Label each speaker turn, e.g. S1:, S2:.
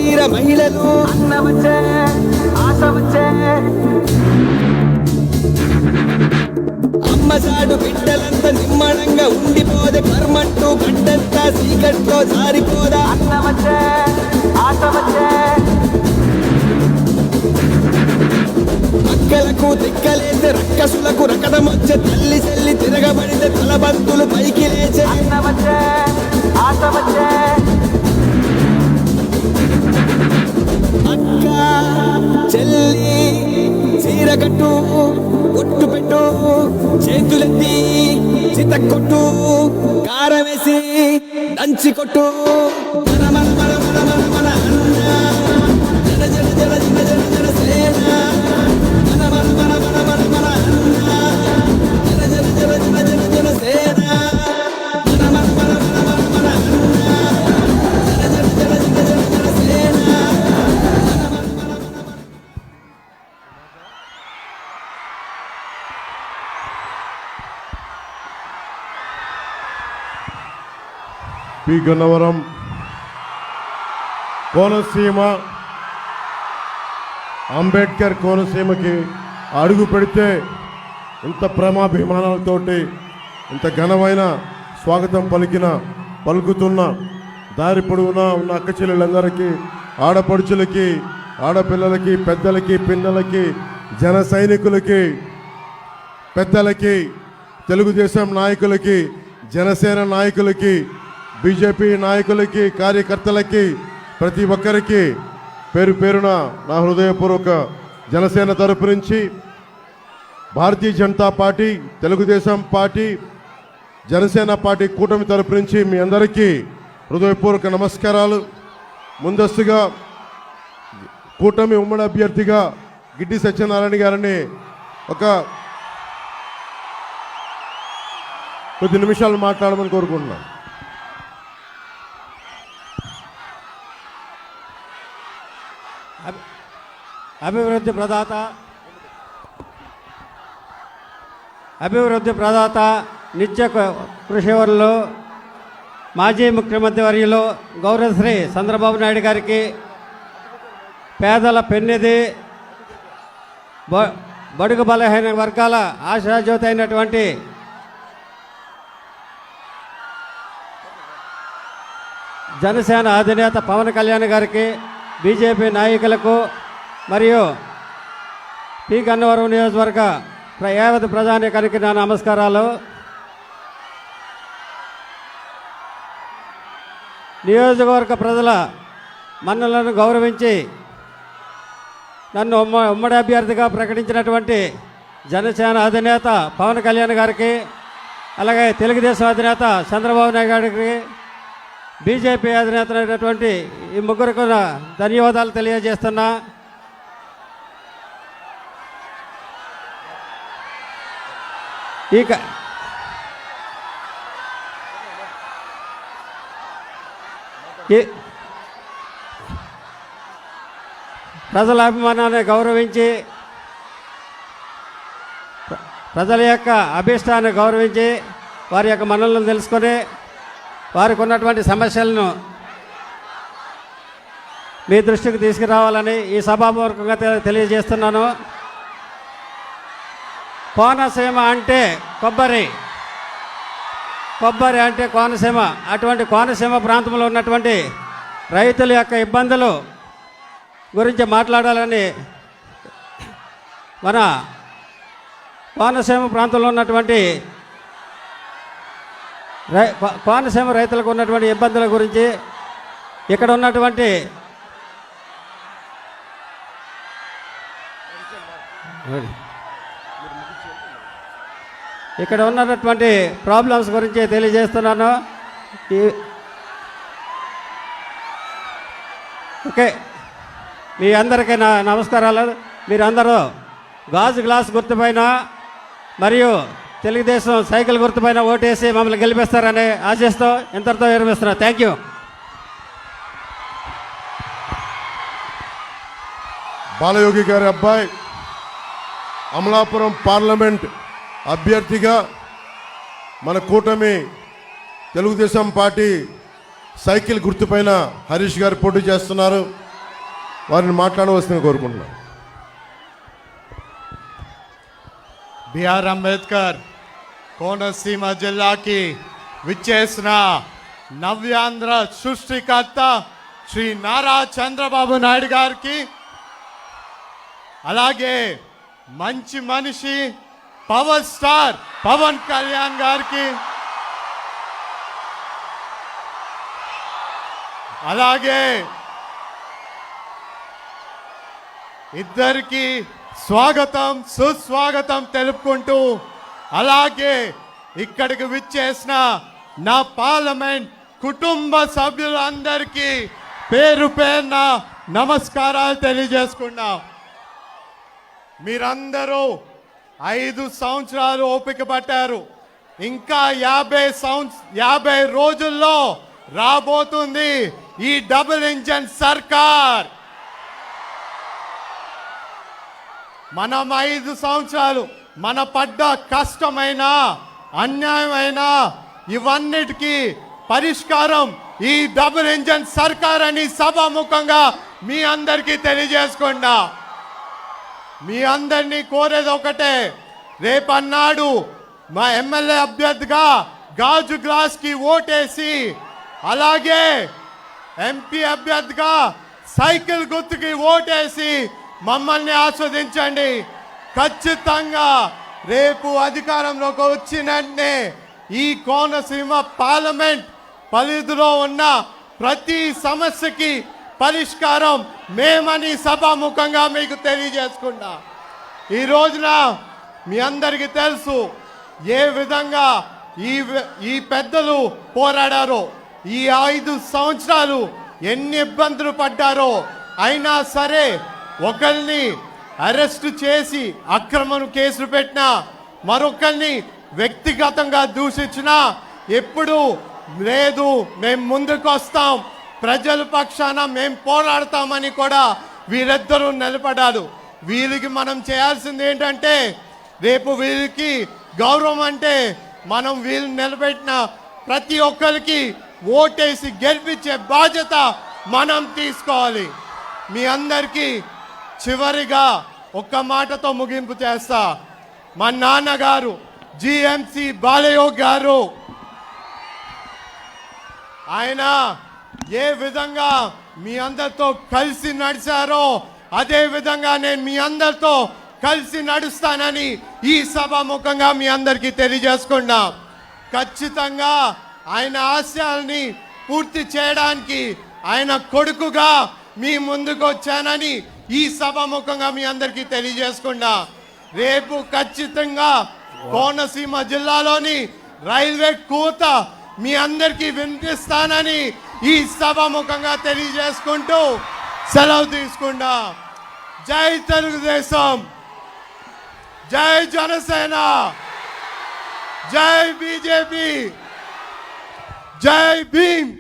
S1: వీర మహిళలు
S2: అన్న వచ్చే ఆశ వచ్చే
S1: అమ్మసాడు బిడ్డలంతా నిమ్మడంగా ఉండిపోదే కర్మంటూ గడ్డంతా సీకట్లో జారిపోదా
S2: అన్న వచ్చే ఆశ వచ్చే
S1: అక్కలకు తిక్కలేసే రక్కసులకు రకదమొచ్చే తల్లి చెల్లి తిరగబడితే తలబంతులు పైకి లేచే
S2: అన్న వచ్చే ఆశ వచ్చే
S1: అక్క చెల్లి చీరకట్టు కొట్టు పెట్టు చేతులెత్తి చితక్కొట్టు కారం వేసి దంచి కొట్టు మన మన మన మన మన మన అన్న జన జన జన జన జన జన సేన మన మన మన మన మన మన అన్న జన జన జన జన జన జన సేన మన మన మన మన మన మన అన్న జన జన జన జన జన జన సేన
S3: పి గన్నవరం కోనసీమ అంబేద్కర్ కోనసీమకి అడుగు పెడితే ఇంత ప్రేమాభిమానాలతోటి ఇంత ఘనమైన స్వాగతం పలుకుతున్న దారి పొడవునా ఉన్న అక్క చెల్లెళ్ళందరికీ ఆడపడుచులకి ఆడపిల్లలకి పెద్దలకి పిన్నలకి జన సైనికులకి పెద్దలకి తెలుగుదేశం నాయకులకి జనసేన నాయకులకి బీజేపీ నాయకులకి కార్యకర్తలకి ప్రతి ఒక్కరికి పేరు పేరున నా హృదయపూర్వక జనసేన తరపు నుంచి Bharatiya Janata party Telugu Desam party Janasena party కూటమి తరపు నుంచి మీ అందరికీ హృదయపూర్వక నమస్కారాలు. ముందస్తుగా కూటమి ఉమ్మడి అభ్యర్థిగా గిడ్డి సత్యనారాయణ గారిని ఒక కొద్ది నిమిషాలు మాట్లాడమని కోరుకుంటున్నాను.
S4: అభివృద్ధి ప్రదాత నిత్య కృషివరులు మాజీ ముఖ్యమంత్రి వర్యులు గౌరవశ్రీ చంద్రబాబు నాయుడు గారికి పేదల పెన్నిధి బడుగు బలహీన వర్గాల ఆశాజ్యోతి అయినటువంటి జనసేన అధినేత పవన్ కళ్యాణ్ గారికి బీజేపీ నాయకులకు మరియు పి గన్నవరం నియోజకవర్గ యావత్ ప్రజానీకానికి నా నమస్కారాలు. నియోజకవర్గ ప్రజల మన్నలను గౌరవించి నన్ను ఉమ్మడి అభ్యర్థిగా ప్రకటించినటువంటి జనసేన అధినేత పవన్ కళ్యాణ్ గారికి, అలాగే తెలుగుదేశం అధినేత చంద్రబాబు నాయుడు గారికి, బీజేపీ అధినేత అయినటువంటి ఈ ముగ్గురికి ధన్యవాదాలు తెలియజేస్తున్నా. ప్రజల అభిమానాన్ని గౌరవించి ప్రజల యొక్క అభిష్టాన్ని గౌరవించి వారి యొక్క మనలను తెలుసుకొని వారికి ఉన్నటువంటి సమస్యలను మీ దృష్టికి తీసుకురావాలని ఈ సభాపూర్వకంగా తెలియజేస్తున్నాను. కోనసీమ అంటే కొబ్బరి అంటే కోనసీమ. అటువంటి కోనసీమ ప్రాంతంలో ఉన్నటువంటి రైతుల యొక్క ఇబ్బందులు గురించి మాట్లాడాలని మన కోనసీమ ప్రాంతంలో ఉన్నటువంటి కోనసీమ రైతులకు ఉన్నటువంటి ఇబ్బందుల గురించి ఇక్కడ ఉన్నటువంటి ప్రాబ్లమ్స్ గురించి తెలియజేస్తున్నాను. ఓకే, మీ అందరికీ నా నమస్కారాలు. మీరందరూ గాజు గ్లాస్ గుర్తుపైన మరియు తెలుగుదేశం సైకిల్ గుర్తుపైన ఓటేసి మమ్మల్ని గెలిపిస్తారని ఆశిస్తూ ఇంతటితో విరమిస్తున్నా. Thank you.
S3: బాలయోగి గారి అబ్బాయి అమలాపురం పార్లమెంట్ అభ్యర్థిగా మన కూటమి తెలుగుదేశం పార్టీ సైకిల్ గుర్తుపైన హరీష్ గారు పోటీ చేస్తున్నారు. వారిని మాట్లాడవలసిందిగా కోరుకుంటున్నాను.
S5: బిఆర్ అంబేద్కర్ కోనసీమ జిల్లాకి విచ్చేసిన నవ్యాంధ్ర సృష్టికర్త శ్రీ నారా చంద్రబాబు నాయుడు గారికి, అలాగే మంచి మనిషి పవర్ స్టార్ పవన్ కళ్యాణ్ గారికి, అలాగే ఇద్దరికి స్వాగతం సుస్వాగతం తెలుపుకుంటూ, అలాగే ఇక్కడికి విచ్చేసిన నా పార్లమెంట్ కుటుంబ సభ్యులందరికీ పేరు పేరున నమస్కారాలు తెలియజేసుకున్నా. మీరందరూ 5 సంవత్సరాలు ఓపిక పట్టారు. ఇంకా 50 రోజుల్లో రాబోతుంది ఈ డబుల్ ఇంజన్ సర్కార్. మనం 5 సంవత్సరాలు మన పడ్డ కష్టమైన అన్యాయమైన ఇవన్నిటికీ పరిష్కారం ఈ డబుల్ ఇంజన్ సర్కార్ అని సభాముఖంగా మీ అందరికీ తెలియజేసుకున్నా. మీ అందరినీ కోరేది ఒకటే, రేపన్నాడు మా ఎమ్మెల్యే అభ్యర్థిగా గాజు గ్లాస్కి ఓటేసి, అలాగే ఎంపీ అభ్యర్థిగా సైకిల్ గుర్తుకి ఓటేసి మమ్మల్ని ఆస్వాదించండి. ఖచ్చితంగా రేపు అధికారంలోకి వచ్చిన వెంటనే ఈ కోనసీమ పార్లమెంట్ పరిధిలో ఉన్న ప్రతి సమస్యకి పరిష్కారం మేమని సభాముఖంగా మీకు తెలియజేసుకున్నా. ఈ రోజున మీ అందరికీ తెలుసు ఏ విధంగా ఈ పెద్దలు పోరాడారో, ఈ 5 సంవత్సరాలు ఎన్ని ఇబ్బందులు పడ్డారో. అయినా సరే ఒకరిని అరెస్ట్ చేసి అక్రమం కేసులు పెట్టినా, మరొకరిని వ్యక్తిగతంగా దూషించినా ఎప్పుడు లేదు, మేము ముందుకు వస్తాం, ప్రజల పక్షాన మేము పోరాడతామని కూడా వీరిద్దరూ నిలబడ్డారు. వీరికి మనం చేయాల్సింది ఏంటంటే, రేపు వీరికి గౌరవం అంటే మనం వీళ్ళు నిలబెట్టిన ప్రతి ఒక్కరికి ఓటేసి గెలిపించే బాధ్యత మనం తీసుకోవాలి. మీ అందరికీ చివరిగా ఒక్క మాటతో ముగింపు చేస్తా. మా నాన్నగారు జిఎంసి బాలయోగ్ గారు, ఆయన ఏ విధంగా మీ అందరితో కలిసి నడిచారో అదే విధంగా నేను మీ అందరితో కలిసి నడుస్తానని ఈ సభాముఖంగా మీ అందరికీ తెలియజేసుకున్నా. ఖచ్చితంగా ఆయన ఆశయాల్ని పూర్తి చేయడానికి ఆయన కొడుకుగా మీ ముందుకు వచ్చానని ఈ సభాముఖంగా మీ అందరికీ తెలియజేసుకున్నా. రేపు ఖచ్చితంగా కోనసీమ జిల్లాలోని రైల్వే కూత మీ అందరికీ వినిపిస్తానని ఈ సభాముఖంగా తెలియజేసుకుంటూ సెలవు తీసుకున్నా. జై తెలుగుదేశం, జై జనసేన, జై బీజేపీ, జై భీమ్.